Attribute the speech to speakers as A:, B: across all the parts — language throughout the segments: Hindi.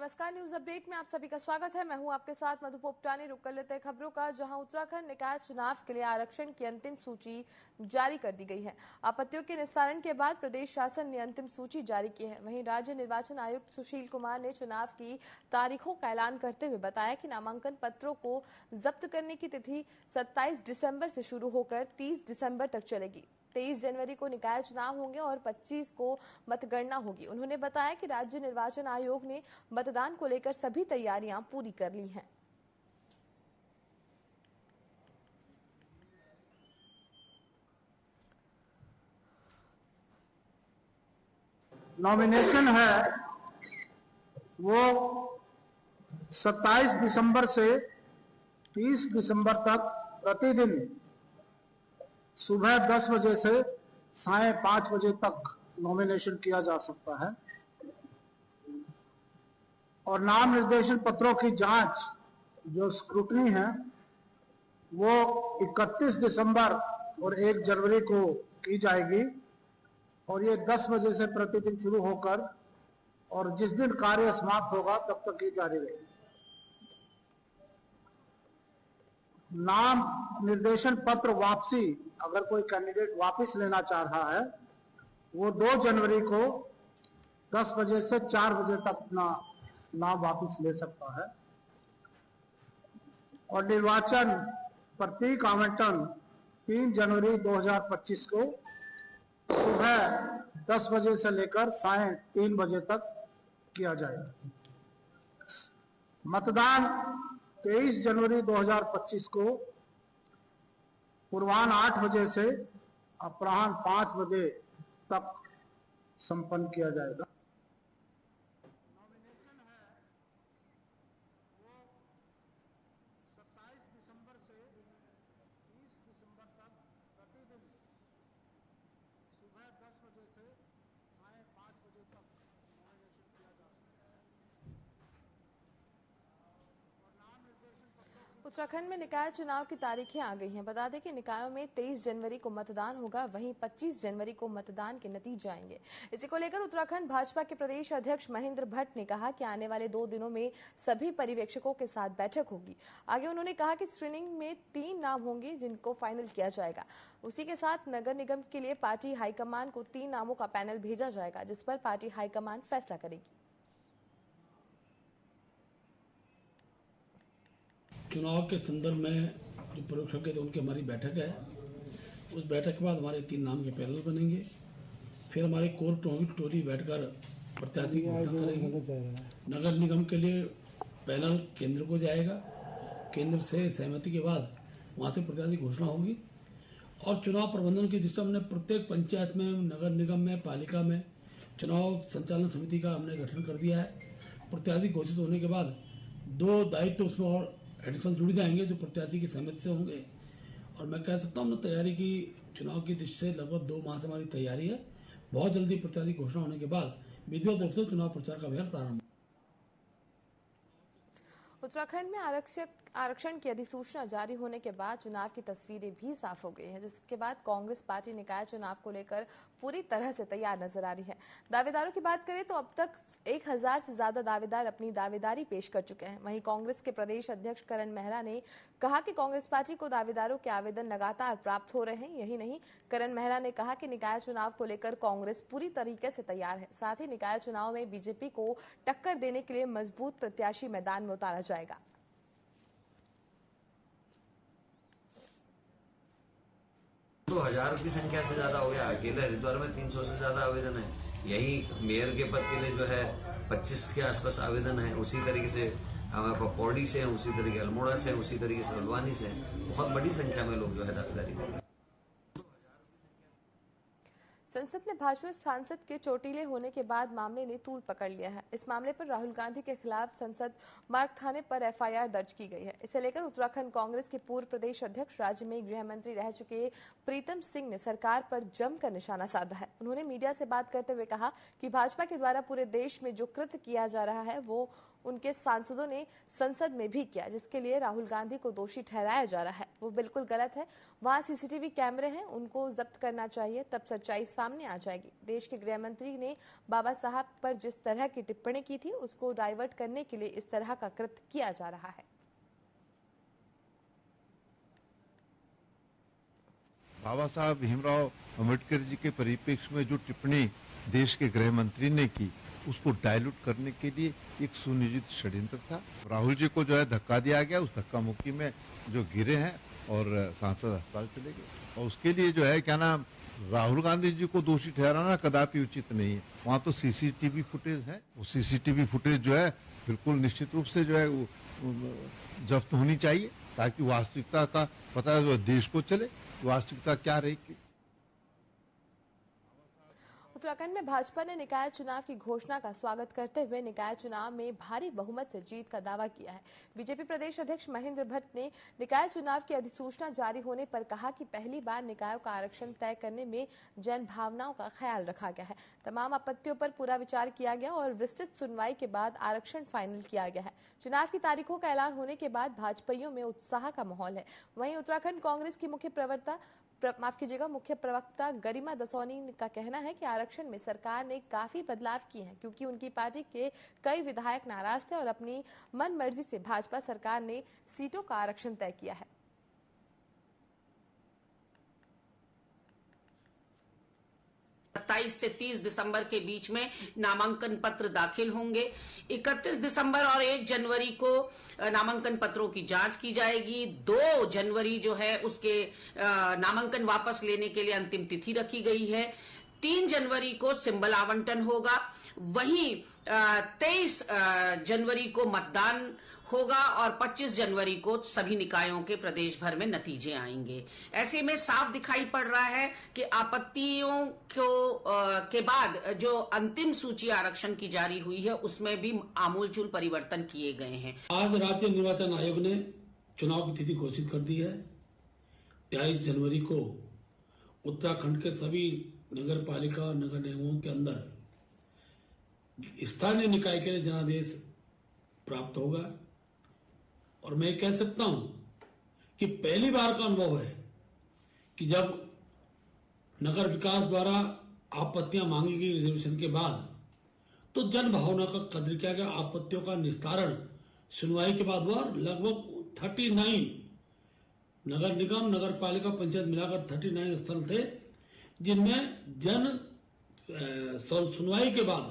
A: नमस्कार, न्यूज अपडेट में आप सभी का स्वागत है। मैं हूं आपके साथ मधु पोपटानी। रुक कर लेते हैं खबरों का, जहां उत्तराखंड निकाय चुनाव के लिए आरक्षण की अंतिम सूची जारी कर दी गई है। आपत्तियों के निस्तारण के बाद प्रदेश शासन ने अंतिम सूची जारी की है। वहीं राज्य निर्वाचन आयुक्त सुशील कुमार ने चुनाव की तारीखों का ऐलान करते हुए बताया कि नामांकन पत्रों को जब्त करने की तिथि 27 दिसंबर से शुरू होकर 30 दिसंबर तक चलेगी। 23 जनवरी को निकाय चुनाव होंगे और 25 को मतगणना होगी। उन्होंने बताया कि राज्य निर्वाचन आयोग ने मतदान को लेकर सभी तैयारियां पूरी कर ली हैं।
B: नॉमिनेशन है वो 27 दिसंबर से 30 दिसंबर तक प्रतिदिन सुबह 10 बजे से साढ़े 5 बजे तक नॉमिनेशन किया जा सकता है और नाम निर्देशन पत्रों की जांच जो स्क्रूटनी है वो 31 दिसंबर और 1 जनवरी को की जाएगी और ये 10 बजे से प्रतिदिन शुरू होकर और जिस दिन कार्य समाप्त होगा तब तक ये जारी रहेगी। नाम निर्देशन पत्र वापसी, अगर कोई कैंडिडेट वापस लेना चाह रहा है वो 2 जनवरी को 10 बजे से 4 बजे तक अपना नाम वापस ले सकता है और निर्वाचन प्रतीक आवंटन 3 जनवरी 2025 को सुबह 10 बजे से लेकर साढ़े 3 बजे तक किया जाएगा। मतदान 23 जनवरी 2025 को पूर्वाह्न 8 बजे से अपराह्न 5 बजे तक संपन्न किया जाएगा। नॉमिनेशन है वो 27 दिसंबर से 30 दिसंबर तक प्रतिदिन सुबह 10 बजे से साढ़े 5 बजे तक नॉमिनेशन किया जा सकता है और नाम निर्देशन पत्रों की
A: उत्तराखंड में निकाय चुनाव की तारीखें आ गई हैं। बता दें कि निकायों में 23 जनवरी को मतदान होगा, वहीं 25 जनवरी को मतदान के नतीजे आएंगे। इसी को लेकर उत्तराखंड भाजपा के प्रदेश अध्यक्ष महेंद्र भट्ट ने कहा कि आने वाले 2 दिनों में सभी पर्यवेक्षकों के साथ बैठक होगी। आगे उन्होंने कहा कि स्क्रीनिंग में 3 नाम होंगे जिनको फाइनल किया जाएगा। उसी के साथ नगर निगम के लिए पार्टी हाईकमान को 3 नामों का पैनल भेजा जाएगा, जिस पर पार्टी हाईकमान फैसला करेगी।
C: चुनाव के संदर्भ में जो पर्यवेक्षक है तो उनकी हमारी बैठक है। उस बैठक के बाद हमारे 3 नाम के पैनल बनेंगे। फिर हमारी कोर टोली बैठकर प्रत्याशी की घोषणा करेगी। नगर निगम के लिए पैनल केंद्र को जाएगा। केंद्र से सहमति के बाद वहाँ से प्रत्याशी की घोषणा होगी और चुनाव प्रबंधन की दिशा में प्रत्येक पंचायत में, नगर निगम में, पालिका में चुनाव संचालन समिति का हमने गठन कर दिया है। प्रत्याशी घोषित होने के बाद 2 दायित्व उसमें और एडिशनल जुड़ जाएंगे जो प्रत्याशी की सहमति से होंगे और मैं कह सकता हूँ तैयारी की चुनाव की दृष्टि से लगभग 2 माह से हमारी तैयारी है। बहुत जल्दी प्रत्याशी घोषणा होने के बाद विधिवत रूप से चुनाव प्रचार का अभियान प्रारंभ।
A: उत्तराखंड में आरक्षण की अधिसूचना जारी होने के बाद चुनाव की तस्वीरें भी साफ हो गई हैं, जिसके बाद कांग्रेस पार्टी निकाय चुनाव को लेकर पूरी तरह से तैयार नजर आ रही है। दावेदारों की बात करें तो अब तक 1000 से ज्यादा दावेदार अपनी दावेदारी पेश कर चुके हैं। वहीं कांग्रेस के प्रदेश अध्यक्ष करण मेहरा ने कहा कि कांग्रेस पार्टी को दावेदारों के आवेदन लगातार प्राप्त हो रहे हैं। यही नहीं, करण मेहरा ने कहा कि निकाय चुनाव को लेकर कांग्रेस पूरी तरीके से तैयार है। साथ ही निकाय चुनाव में बीजेपी को टक्कर देने के लिए मजबूत प्रत्याशी मैदान में उतारा जाएगा।
D: तो 1000 की संख्या से ज्यादा हो गया। अकेले हरिद्वार में 300 से ज्यादा आवेदन है। यही मेयर के पद के लिए जो है 25 के आसपास आवेदन है। उसी तरीके से हमारे पास पौड़ी से, उसी तरीके अल्मोड़ा से, उसी तरीके से हल्द्वानी से बहुत बड़ी संख्या में लोग जो है दावेदारी कर रहे हैं।
A: संसद में भाजपा सांसद के चोटिले होने के बाद मामले ने तूल पकड़ लिया है। इस मामले पर राहुल गांधी के खिलाफ संसद मार्ग थाने पर एफआईआर दर्ज की गई है। इसे लेकर उत्तराखंड कांग्रेस के पूर्व प्रदेश अध्यक्ष, राज्य में गृह मंत्री रह चुके प्रीतम सिंह ने सरकार पर जमकर निशाना साधा है। उन्होंने मीडिया से बात करते हुए कहा कि भाजपा के द्वारा पूरे देश में जो कृत्य किया जा रहा है वो उनके सांसदों ने संसद में भी किया, जिसके लिए राहुल गांधी को दोषी ठहराया जा रहा है, वो बिल्कुल गलत है। वहां सीसीटीवी कैमरे हैं, उनको जब्त करना चाहिए, तब सच्चाई सामने आ जाएगी। देश के गृह मंत्री ने बाबा साहब पर जिस तरह की टिप्पणी की थी, उसको डाइवर्ट करने के लिए इस तरह का कृत्य किया जा रहा है।
E: बाबा साहब भीमराव अम्बेडकर जी के परिप्रेक्ष्य में जो टिप्पणी देश के गृह मंत्री ने की, उसको डायल्यूट करने के लिए एक सुनियोजित षड्यंत्र था। राहुल जी को जो है धक्का दिया गया, उस धक्का मुक्की में जो गिरे हैं और सांसद अस्पताल चले गए, और उसके लिए जो है क्या नाम, राहुल गांधी जी को दोषी ठहराना कदापि उचित नहीं है। वहां तो सीसीटीवी फुटेज है, वो सीसीटीवी फुटेज जो है बिल्कुल निश्चित रूप से जो है जब्त होनी चाहिए, ताकि वास्तविकता का पता जो देश को चले, वास्तविकता क्या रहेगी।
A: उत्तराखंड में भाजपा ने निकाय चुनाव की घोषणा का स्वागत करते हुए निकाय चुनाव में भारी बहुमत से जीत का दावा किया है। बीजेपी प्रदेश अध्यक्ष महेंद्र भट्ट ने निकाय चुनाव की अधिसूचना जारी होने पर कहा कि पहली बार निकायों का आरक्षण तय करने में जन भावनाओं का ख्याल रखा गया है। तमाम आपत्तियों पर पूरा विचार किया गया और विस्तृत सुनवाई के बाद आरक्षण फाइनल किया गया है। चुनाव की तारीखों का ऐलान होने के बाद भाजपाइयों में उत्साह का माहौल है। वहीं उत्तराखंड कांग्रेस की मुख्य प्रवक्ता गरिमा दसौनी का कहना है कि आरक्षण में सरकार ने काफी बदलाव किए हैं, क्योंकि उनकी पार्टी के कई विधायक नाराज थे और अपनी मनमर्जी से भाजपा सरकार ने सीटों का आरक्षण तय किया है।
F: 27 से 30 दिसंबर के बीच में नामांकन पत्र दाखिल होंगे। 31 दिसंबर और 1 जनवरी को नामांकन पत्रों की जांच की जाएगी। 2 जनवरी जो है उसके नामांकन वापस लेने के लिए अंतिम तिथि रखी गई है। 3 जनवरी को सिंबल आवंटन होगा। वहीं 23 जनवरी को मतदान होगा और 25 जनवरी को सभी निकायों के प्रदेश भर में नतीजे आएंगे। ऐसे में साफ दिखाई पड़ रहा है कि आपत्तियों के बाद जो अंतिम सूची आरक्षण की जारी हुई है, उसमें भी आमूलचूल परिवर्तन किए गए हैं।
C: आज राज्य निर्वाचन आयोग ने चुनाव की तिथि घोषित कर दी है। 23 जनवरी को उत्तराखंड के सभी नगर पालिका नगर निगमों के अंदर स्थानीय निकाय के लिए जनादेश प्राप्त होगा। और मैं कह सकता हूं कि पहली बार का अनुभव है कि जब नगर विकास द्वारा आपत्तियां मांगी गई रिजर्वेशन के बाद, तो जन भावना का कद्र किया गया। आपत्तियों का निस्तारण सुनवाई के बाद हुआ। लगभग 39 नगर निगम, नगर पालिका, पंचायत मिलाकर 39 स्थल थे, जिनमें जन सुनवाई के बाद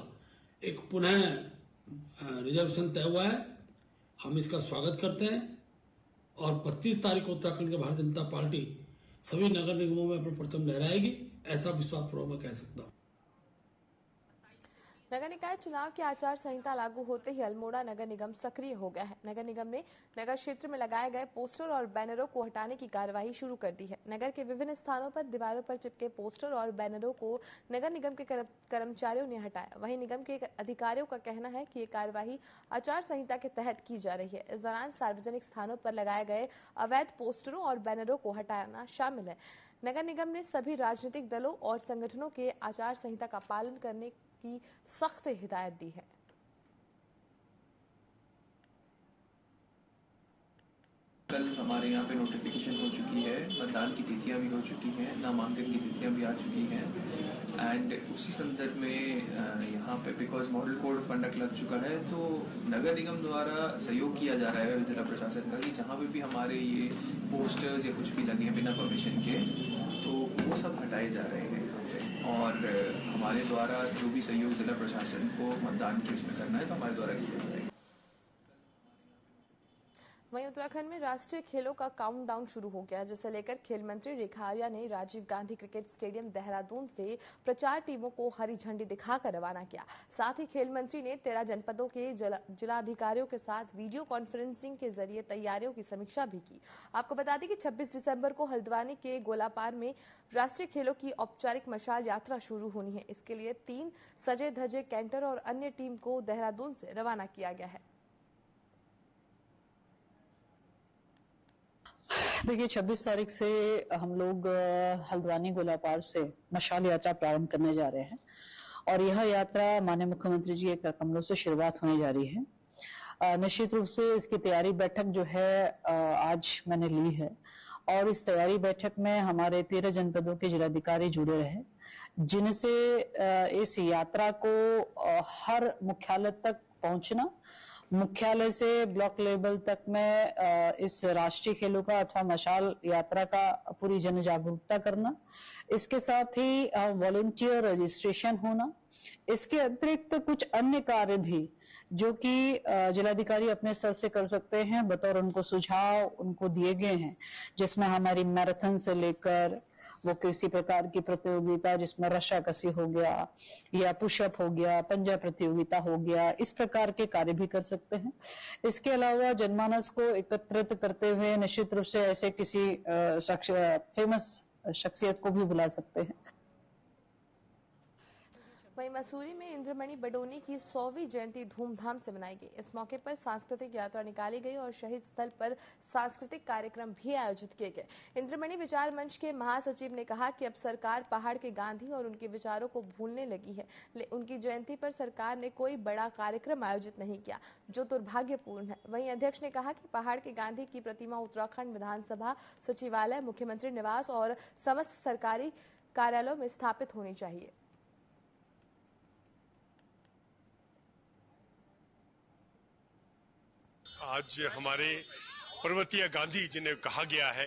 C: एक पुनः रिजर्वेशन तय हुआ है। हम इसका स्वागत करते हैं और 25 तारीख को उत्तराखंड के भारतीय जनता पार्टी सभी नगर निगमों में अपना परचम लहराएगी, ऐसा विश्वासपूर्वक मैं कह सकता हूं।
A: नगर निकाय चुनाव की आचार संहिता लागू होते ही अल्मोड़ा नगर निगम सक्रिय हो गया है। नगर निगम ने नगर क्षेत्र में लगाए गए पोस्टर और बैनरों को हटाने की कार्यवाही शुरू कर दी है। नगर के विभिन्न स्थानों पर दीवारों पर चिपके पोस्टर और बैनरों को नगर निगम के कर्मचारियों ने हटाया। वहीं निगम के अधिकारियों का कहना है कि ये कार्यवाही आचार संहिता के तहत की जा रही है। इस दौरान सार्वजनिक स्थानों पर लगाए गए अवैध पोस्टरों और बैनरों को हटाना शामिल है। नगर निगम ने सभी राजनीतिक दलों और संगठनों के आचार संहिता का पालन करने की सख्त हिदायत दी है।
G: कल हमारे यहाँ पे नोटिफिकेशन हो चुकी है, मतदान की तिथियां भी हो चुकी हैं, नामांकन की तिथियां भी आ चुकी हैं एंड उसी संदर्भ में यहाँ पे बिकॉज मॉडल कोड कंडक्ट लग चुका है, तो नगर निगम द्वारा सहयोग किया जा रहा है जिला प्रशासन का कि जहाँ पे भी हमारे ये पोस्टर्स या कुछ भी लगे हैं बिना परमिशन के, तो वो सब हटाए जा रहे हैं और हमारे द्वारा जो भी सहयोग जिला प्रशासन को मतदान के उसमें करना है तो हमारे द्वारा किया जाएगा।
A: वहीं उत्तराखंड में राष्ट्रीय खेलों का काउंटडाउन शुरू हो गया, जिसे लेकर खेल मंत्री रेखा आर्या ने राजीव गांधी क्रिकेट स्टेडियम देहरादून से प्रचार टीमों को हरी झंडी दिखाकर रवाना किया। साथ ही खेल मंत्री ने 13 जनपदों के जिलाधिकारियों के साथ वीडियो कॉन्फ्रेंसिंग के जरिए तैयारियों की समीक्षा भी की। आपको बता दें कि 26 दिसंबर को हल्द्वानी के गोलापार में राष्ट्रीय खेलों की औपचारिक मशाल यात्रा शुरू होनी है। इसके लिए 3 सजे धजे कैंटर और अन्य टीम को देहरादून से रवाना किया गया है।
H: देखिए 26 तारीख से हम लोग हल्द्वानी गोलापार से मशाल यात्रा प्रारंभ करने जा रहे हैं और यह यात्रा माननीय मुख्यमंत्री जी के कमलों से शुरुआत होने जा रही है। निश्चित रूप से इसकी तैयारी बैठक जो है आज मैंने ली है और इस तैयारी बैठक में हमारे 13 जनपदों के जिलाधिकारी जुड़े रहे, जिनसे इस यात्रा को हर मुख्यालय तक पहुंचना, मुख्यालय से ब्लॉक लेवल तक में इस राष्ट्रीय खेलों का अथवा मशाल यात्रा का पूरी जन जागरूकता करना, इसके साथ ही वॉलंटियर रजिस्ट्रेशन होना, इसके अतिरिक्त कुछ अन्य कार्य भी जो कि जिलाधिकारी अपने स्तर से कर सकते हैं, बतौर उनको सुझाव उनको दिए गए हैं, जिसमें हमारी मैराथन से लेकर वो किसी प्रकार की प्रतियोगिता जिसमें रस्साकसी हो गया या पुशअप हो गया, पंजा प्रतियोगिता हो गया, इस प्रकार के कार्य भी कर सकते हैं। इसके अलावा जनमानस को एकत्रित करते हुए निश्चित रूप से ऐसे किसी फेमस शख्सियत को भी बुला सकते हैं।
A: वहीं मसूरी में इंद्रमणि बडोनी की 100वीं जयंती धूमधाम से मनाई गई। इस मौके पर सांस्कृतिक यात्रा निकाली गई और शहीद स्थल पर सांस्कृतिक कार्यक्रम भी आयोजित किए गए। इंद्रमणि विचार मंच के महासचिव ने कहा कि अब सरकार पहाड़ के गांधी और उनके विचारों को भूलने लगी है। उनकी जयंती पर सरकार ने कोई बड़ा कार्यक्रम आयोजित नहीं किया, जो दुर्भाग्यपूर्ण है। वहीं अध्यक्ष ने कहा कि पहाड़ के गांधी की प्रतिमा उत्तराखंड विधानसभा सचिवालय, मुख्यमंत्री निवास और समस्त सरकारी कार्यालयों में स्थापित होनी चाहिए।
I: आज हमारे पर्वतीय गांधी जिन्हें कहा गया है,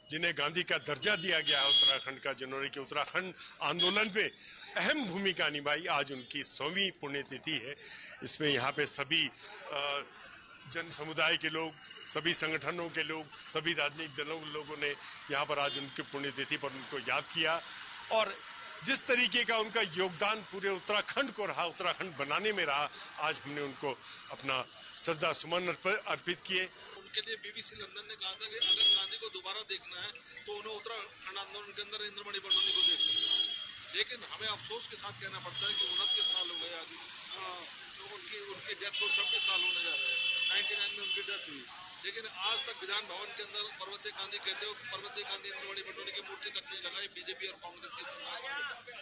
I: जिन्हें गांधी का दर्जा दिया गया है उत्तराखंड का, जिन्होंने कि उत्तराखंड आंदोलन में अहम भूमिका निभाई, आज उनकी 100वीं पुण्यतिथि है। इसमें यहाँ पे सभी जन समुदाय के लोग, सभी संगठनों के लोग, सभी राजनीतिक दलों के लोगों ने यहाँ पर आज उनकी पुण्यतिथि पर उनको याद किया और जिस तरीके का उनका योगदान पूरे उत्तराखंड को रहा, उत्तराखंड बनाने में रहा, आज हमने उनको अपना श्रद्धा सुमन अर्पित किए।
J: उनके लिए बीबीसी लंदन ने कहा था कि अगर गांधी को दोबारा देखना है तो उन्हें उत्तराखंड आंदोलन के अंदर इंद्रमणि बडोनी को देख सकते हैं। लेकिन हमें अफसोस के साथ कहना पड़ता है कि 29 साल हो गए आगे उनकी डेथ को 26 साल होने जा रहे हैं। 99 में उनकी डेथ हुई, लेकिन आज तक विधान भवन के अंदर पर्वतीय गांधी कहते हो, पर्वतीय गांधी इंद्रमणि बडोनी की मूर्ति तक नहीं लगाई। बीजेपी और कांग्रेस की सरकार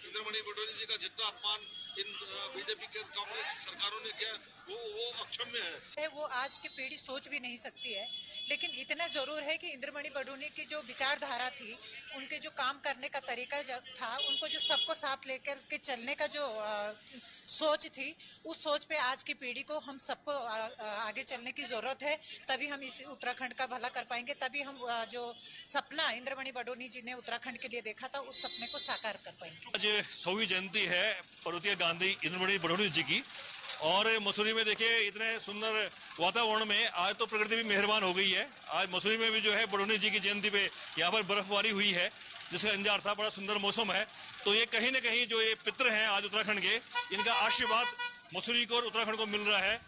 J: इंद्रमणि बडोनी जी का जितना अपमान इन बीजेपी के कांग्रेस सरकारों ने किया वो अक्षम्य है।
K: वो आज की पीढ़ी सोच भी नहीं सकती है, लेकिन इतना जरूर है कि इंद्रमणि बडोनी की जो विचारधारा थी, उनके जो काम करने का तरीका था, उनको जो सबको साथ लेकर के चलने का जो सोच थी, उस सोच पे आज की पीढ़ी को हम सबको आगे चलने की जरूरत है। तभी हम इस उत्तराखंड का भला कर पाएंगे, तभी हम जो सपना इंद्रमणि बडोनी जी ने उत्तराखंड के लिए देखा था, उस सपने को साकार कर पाएंगे।
J: आज 100वीं जयंती है पर्वतीय गांधी इंद्रमणि बडोनी जी की और मसूरी में देखिए इतने सुंदर वातावरण में आज तो प्रकृति भी मेहरबान हो गई है। आज मसूरी में भी जो है बडोनी जी की जयंती पे यहाँ पर बर्फबारी हुई है, जिसका इंतजार था। बड़ा सुंदर मौसम है, तो ये कहीं न कहीं जो ये पितृ हैं आज उत्तराखंड के, इनका आशीर्वाद मसूरी को और उत्तराखंड को मिल रहा है।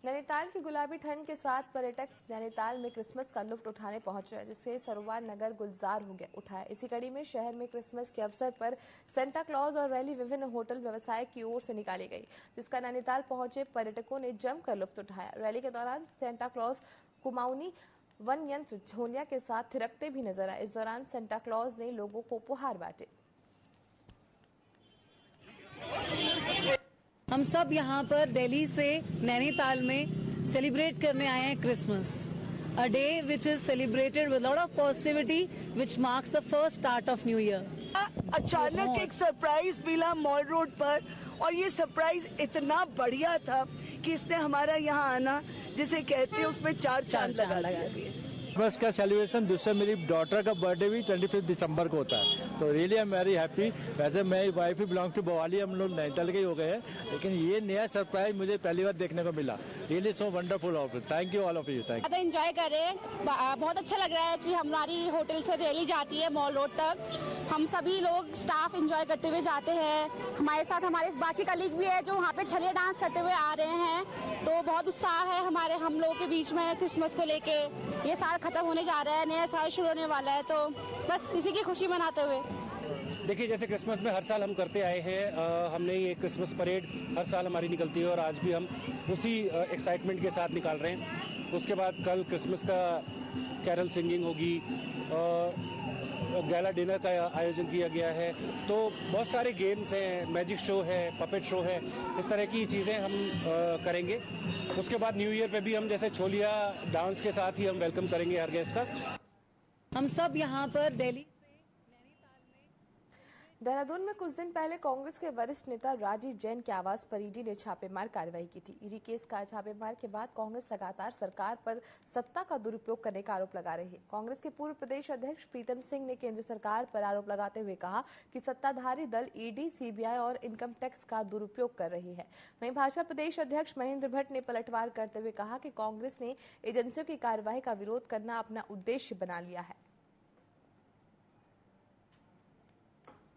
A: नैनीताल की गुलाबी ठंड के साथ पर्यटक नैनीताल में क्रिसमस का लुत्फ उठाने पहुंच रहे, जिससे सरोवर नगर गुलजार हो गया उठाया। इसी कड़ी में शहर में क्रिसमस के अवसर पर सेंटा क्लॉज और रैली विभिन्न होटल व्यवसाय की ओर से निकाली गई, जिसका नैनीताल पहुंचे पर्यटकों ने जमकर लुत्फ उठाया। रैली के दौरान सेंटा क्लॉज कुमाऊनी वन यंत्र झोलिया के साथ थिरकते भी नजर आए। इस दौरान सेंटा क्लॉज ने लोगों को उपहार बांटे।
L: हम सब यहाँ पर दिल्ली से नैनीताल में सेलिब्रेट करने आए हैं Christmas, a day which is celebrated with lot of positivity which marks the first start of new year.
M: अचानक एक सरप्राइज मिला मॉल रोड पर और ये सरप्राइज इतना बढ़िया था कि इसने हमारा यहाँ आना, जिसे कहते हैं, उसमें चार चांद लगा दिया।
N: क्रिसमस का सेलिब्रेशन दूसरा मेरी डॉटर का बर्थडे भी 25 दिसंबर को होता है, तो really I am very happy. वैसे मेरी वाइफ ही बिलोंग टू भवाली, हम लोग नैनीताल के ही हो गए हैं, लेकिन ये नया सरप्राइज मुझे पहली बार देखने को मिला। Really so wonderful of it. Thank you all of you. Thank you.
O: Enjoy कर रहे हैं, बहुत अच्छा लग रहा है कि हमारी होटल से रैली जाती है मॉल रोड तक। हम सभी लोग स्टाफ एंजॉय करते हुए जाते हैं। हमारे साथ हमारे बाकी कलीग भी है जो वहाँ पे छलिया डांस करते हुए आ रहे हैं, तो बहुत उत्साह है हमारे हम लोगों के बीच में क्रिसमस को लेके। ये साल खत्म होने जा रहा है, नया साल शुरू होने वाला है, तो बस इसी की खुशी मनाते हुए।
N: देखिए, जैसे क्रिसमस में हर साल हम करते आए हैं, हमने ये क्रिसमस परेड हर साल हमारी निकलती है और आज भी हम उसी एक्साइटमेंट के साथ निकाल रहे हैं। उसके बाद कल क्रिसमस का कैरल सिंगिंग होगी,
P: गैला डिनर का आयोजन किया गया है। तो बहुत सारे गेम्स हैं, मैजिक शो है, पपेट शो है, इस तरह की चीज़ें हम करेंगे। उसके बाद न्यू ईयर पे भी हम जैसे छोलिया डांस के साथ ही हम वेलकम करेंगे हर गेस्ट का।
L: हम सब यहाँ पर दिल्ली
A: देहरादून में कुछ दिन पहले कांग्रेस के वरिष्ठ नेता राजीव जैन के आवास पर ईडी ने छापेमार कार्रवाई की थी। ईडी केस का छापेमार के बाद कांग्रेस लगातार सरकार पर सत्ता का दुरुपयोग करने का आरोप लगा रही है। कांग्रेस के पूर्व प्रदेश अध्यक्ष प्रीतम सिंह ने केंद्र सरकार पर आरोप लगाते हुए कहा कि सत्ताधारी दल ईडी, सीबीआई और इनकम टैक्स का दुरुपयोग कर रही है। वहीं भाजपा प्रदेश अध्यक्ष महेंद्र भट्ट ने पलटवार करते हुए कहा कि कांग्रेस ने एजेंसियों की कार्यवाही का विरोध करना अपना उद्देश्य बना लिया है।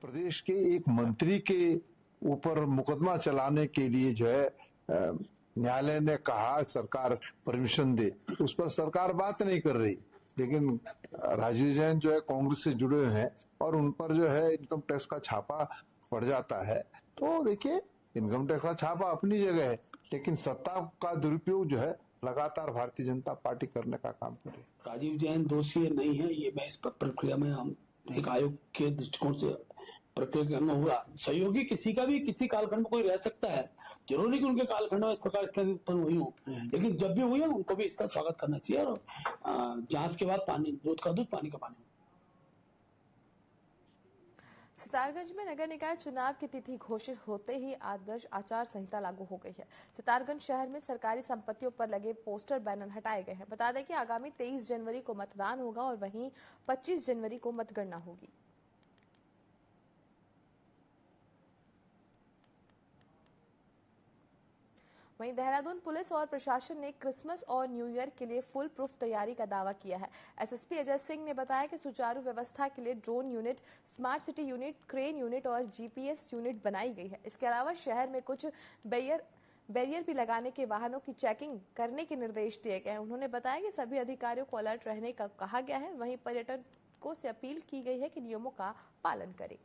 Q: प्रदेश के एक मंत्री के ऊपर मुकदमा चलाने के लिए जो है न्यायालय ने कहा सरकार परमिशन दे, उस पर सरकार बात नहीं कर रही। लेकिन राजीव जैन जो है कांग्रेस से जुड़े हुए हैं और उन पर जो है इनकम टैक्स का छापा पड़ जाता है। तो देखिए, इनकम टैक्स का छापा अपनी जगह है, लेकिन सत्ता का दुरुपयोग जो है लगातार भारतीय जनता पार्टी करने का काम करे।
C: राजीव जैन दोषी नहीं है, ये मैं इस प्रक्रिया में हम एक आयोग के दृष्टिकोण से प्रक्रिया में हुआ। सहयोगी किसी का भी किसी कालखंड में कोई रह सकता है, जरूरी नहीं कि उनके कालखंड में इस प्रकार स्थिति उत्पन्न हुई हो, लेकिन जब भी हुई है उनको भी इसका स्वागत करना चाहिए। और जांच के बाद पानी, दूध का दूध, पानी का पानी।
A: सितारगंज में नगर निकाय चुनाव की तिथि घोषित होते ही आदर्श आचार संहिता लागू हो गई है। सितारगंज शहर में सरकारी संपत्तियों पर लगे पोस्टर, बैनर हटाए गए हैं। बता दें कि आगामी 23 जनवरी को मतदान होगा और वहीं 25 जनवरी को मतगणना होगी। वहीं देहरादून पुलिस और प्रशासन ने क्रिसमस और न्यू ईयर के लिए फुल प्रूफ तैयारी का दावा किया है। एसएसपी अजय सिंह ने बताया कि सुचारू व्यवस्था के लिए drone unit, smart city unit, crane unit और जीपीएस यूनिट बनाई गई है। इसके अलावा शहर में कुछ बैरियर भी लगाने के वाहनों की चेकिंग करने के निर्देश दिए गए हैं। उन्होंने बताया कि सभी अधिकारियों को अलर्ट रहने का कहा गया है। वहीं पर्यटकों से अपील की गई है कि नियमों का पालन करें।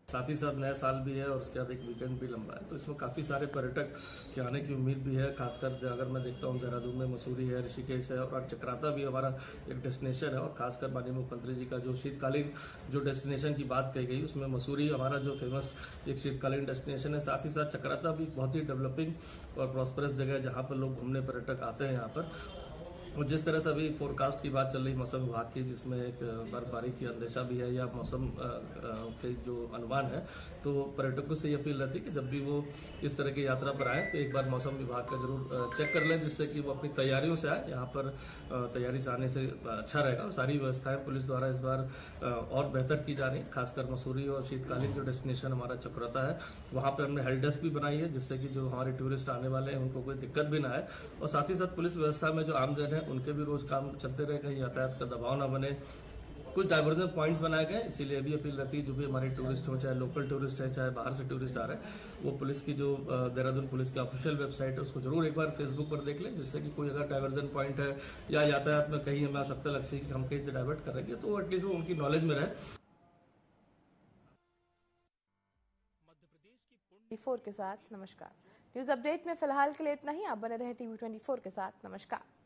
R: साथ ही साथ नया साल भी है और उसके बाद एक वीकेंड भी लंबा है, तो इसमें काफ़ी सारे पर्यटक के आने की उम्मीद भी है। खासकर अगर मैं देखता हूँ देहरादून में मसूरी है, ऋषिकेश है और चक्राता भी हमारा एक डेस्टिनेशन है। और खासकर माननीय मुख्यमंत्री जी का जो शीतकालीन जो डेस्टिनेशन की बात कही गई, उसमें मसूरी हमारा जो फेमस एक शीतकालीन डेस्टिनेशन है। साथ ही साथ चक्राता भी बहुत ही डेवलपिंग और प्रॉस्परस जगह है जहाँ पर लोग घूमने पर्यटक आते हैं यहाँ पर। और जिस तरह से अभी फोरकास्ट की बात चल रही मौसम विभाग की, जिसमें एक बर्फबारी की अंदेशा भी है या मौसम के जो अनुमान है, तो पर्यटकों से ये अपील रहती है कि जब भी वो इस तरह की यात्रा पर आए तो एक बार मौसम विभाग का जरूर चेक कर लें, जिससे कि वो अपनी तैयारियों से आए। यहाँ पर तैयारी से आने से अच्छा रहेगा। सारी व्यवस्थाएं पुलिस द्वारा इस बार और बेहतर की जा रही है। खासकर मसूरी और शीतकालीन जो डेस्टिनेशन हमारा चक्राता है, वहाँ पर हमने हेल्प डेस्क भी बनाई है, जिससे कि जो हमारे टूरिस्ट आने वाले हैं उनको कोई दिक्कत भी ना आए। और साथ ही साथ पुलिस व्यवस्था में जो आमजन है उनके भी रोज काम चलते रहे, कहीं यातायात का दबाव ना बने। कुछ डाइवर्जन पॉइंट्स बनाए गए, इसीलिए अभी अपील रहती है जो भी हमारे टूरिस्ट हो, चाहे लोकल टूरिस्ट है चाहे बाहर से टूरिस्ट आ रहे हैं, वो पुलिस की जो देहरादून पुलिस की ऑफिशियल वेबसाइट है उसको जरूर एक बार फेसबुक पर देख लें, जिससे कि कोई अगर डाइवर्जन पॉइंट है या यातायात में कहीं हमें आवश्यकता लगती है कि हम कहीं से डाइवर्ट करेंगे, तो एटलीस्ट वो उनकी नॉलेज में रहे।
A: 24 के साथ नमस्कार। न्यूज अपडेट में फिलहाल के लिए इतना ही। आप बने रहे TV24 के साथ। नमस्कार।